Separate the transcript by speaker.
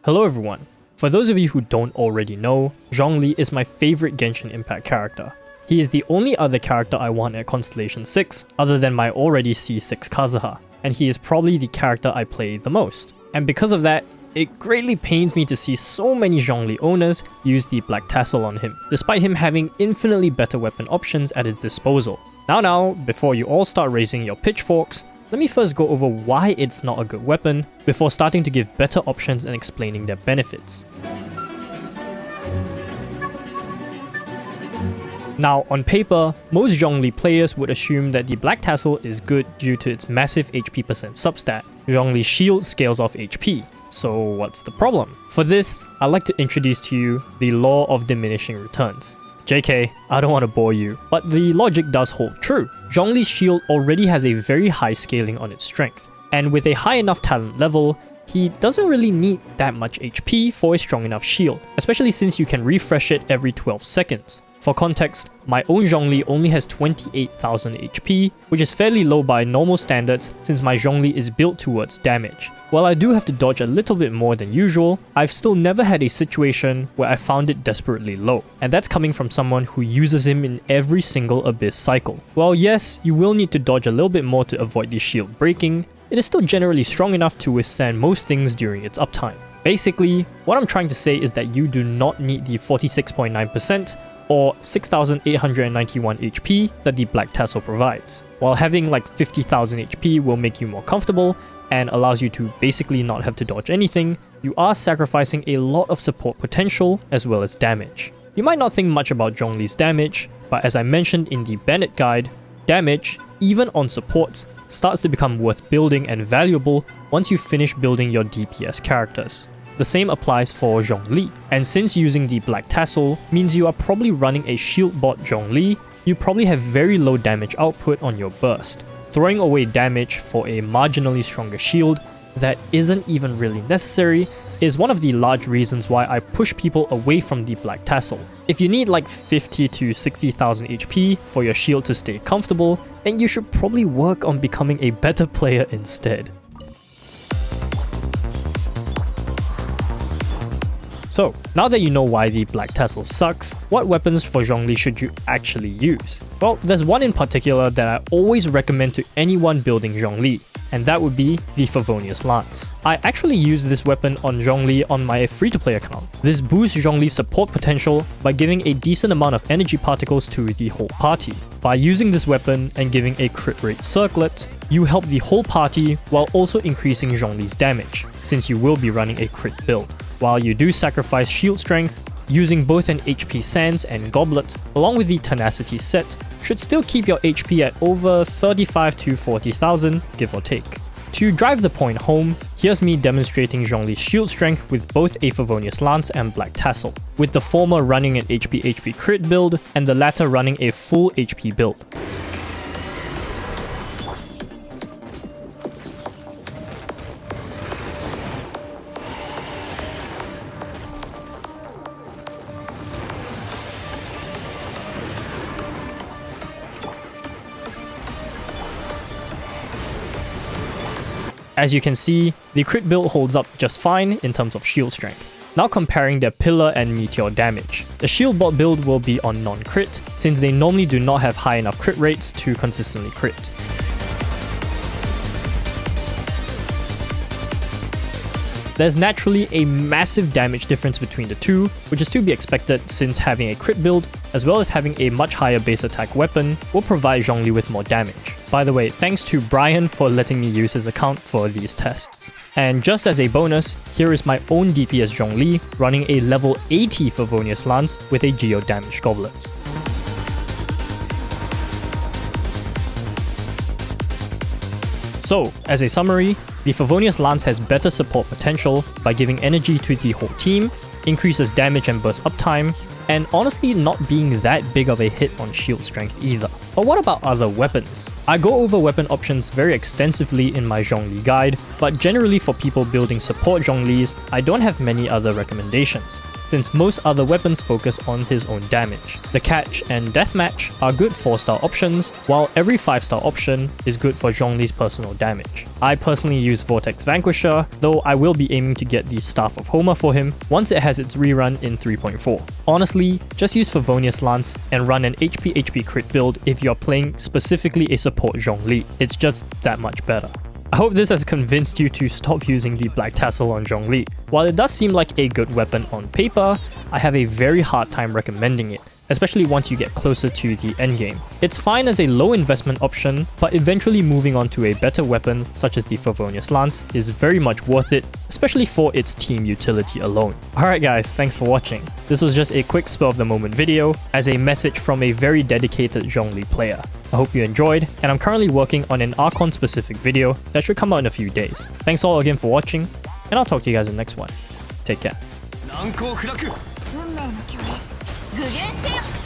Speaker 1: Hello everyone. For those of you who don't already know, Zhongli is my favorite Genshin Impact character. He is the only other character I want at Constellation 6 other than my already C6 Kazuha, and he is probably the character I play the most. And because of that, it greatly pains me to see so many Zhongli owners use the Black Tassel on him, despite him having infinitely better weapon options at his disposal. Now, before you all start raising your pitchforks, let me first go over why it's not a good weapon, before starting to give better options and explaining their benefits. Now, on paper, most Zhongli players would assume that the Black Tassel is good due to its massive HP percent substat. Zhongli's shield scales off HP, so what's the problem? For this, I'd like to introduce to you the law of diminishing returns. JK, I don't want to bore you, but the logic does hold true. Zhongli's shield already has a very high scaling on its strength, and with a high enough talent level, he doesn't really need that much HP for a strong enough shield, especially since you can refresh it every 12 seconds. For context, my own Zhongli only has 28,000 HP, which is fairly low by normal standards since my Zhongli is built towards damage. While I do have to dodge a little bit more than usual, I've still never had a situation where I found it desperately low, and that's coming from someone who uses him in every single Abyss cycle. While yes, you will need to dodge a little bit more to avoid the shield breaking, it is still generally strong enough to withstand most things during its uptime. Basically, what I'm trying to say is that you do not need the 46.9% or 6,891 HP that the Black Tassel provides. While having like 50,000 HP will make you more comfortable and allows you to basically not have to dodge anything, you are sacrificing a lot of support potential as well as damage. You might not think much about Zhongli's damage, but as I mentioned in the Bennett guide, damage, even on supports, starts to become worth building and valuable once you finish building your DPS characters. The same applies for Zhongli, and since using the Black Tassel means you are probably running a shield bot Zhongli, you probably have very low damage output on your burst. Throwing away damage for a marginally stronger shield that isn't even really necessary is one of the large reasons why I push people away from the Black Tassel. If you need like 50 to 60,000 HP for your shield to stay comfortable, then you should probably work on becoming a better player instead. So, now that you know why the Black Tassel sucks, what weapons for Zhongli should you actually use? Well, there's one in particular that I always recommend to anyone building Zhongli, and that would be the Favonius Lance. I actually use this weapon on Zhongli on my free-to-play account. This boosts Zhongli's support potential by giving a decent amount of energy particles to the whole party. By using this weapon and giving a crit rate circlet, you help the whole party while also increasing Zhongli's damage, since you will be running a crit build. While you do sacrifice shield strength, using both an HP Sands and Goblet along with the Tenacity set should still keep your HP at over 35 to 40,000, give or take. To drive the point home, here's me demonstrating Zhongli's shield strength with both a Favonius Lance and Black Tassel, with the former running an HP crit build and the latter running a full HP build. As you can see, the crit build holds up just fine in terms of shield strength. Now comparing their pillar and meteor damage. The shield bot build will be on non-crit, since they normally do not have high enough crit rates to consistently crit. There's naturally a massive damage difference between the two, which is to be expected since having a crit build, as well as having a much higher base attack weapon, will provide Zhongli with more damage. By the way, thanks to Brian for letting me use his account for these tests. And just as a bonus, here is my own DPS Zhongli running a level 80 Favonius Lance with a Geo Damage Goblet. So, as a summary, the Favonius Lance has better support potential by giving energy to the whole team, increases damage and burst uptime, and honestly not being that big of a hit on shield strength either. But what about other weapons? I go over weapon options very extensively in my Zhongli guide, but generally for people building support Zhonglis, I don't have many other recommendations. since most other weapons focus on his own damage. The catch and deathmatch are good 4-star options, while every 5-star option is good for Zhongli's personal damage. I personally use Vortex Vanquisher, though I will be aiming to get the Staff of Homer for him once it has its rerun in 3.4. Honestly, just use Favonius Lance and run an HP crit build if you're playing specifically a support Zhongli. It's just that much better. I hope this has convinced you to stop using the Black Tassel on Zhongli. While it does seem like a good weapon on paper, I have a very hard time recommending it, especially once you get closer to the endgame. It's fine as a low investment option, but eventually moving on to a better weapon such as the Favonius Lance is very much worth it, especially for its team utility alone. Alright guys, thanks for watching. This was just a quick spur of the moment video as a message from a very dedicated Zhongli player. I hope you enjoyed, and I'm currently working on an Archon specific video that should come out in a few days. Thanks all again for watching, and I'll talk to you guys in the next one. Take care.
Speaker 2: 難攻不落運命の共鳴具現せよ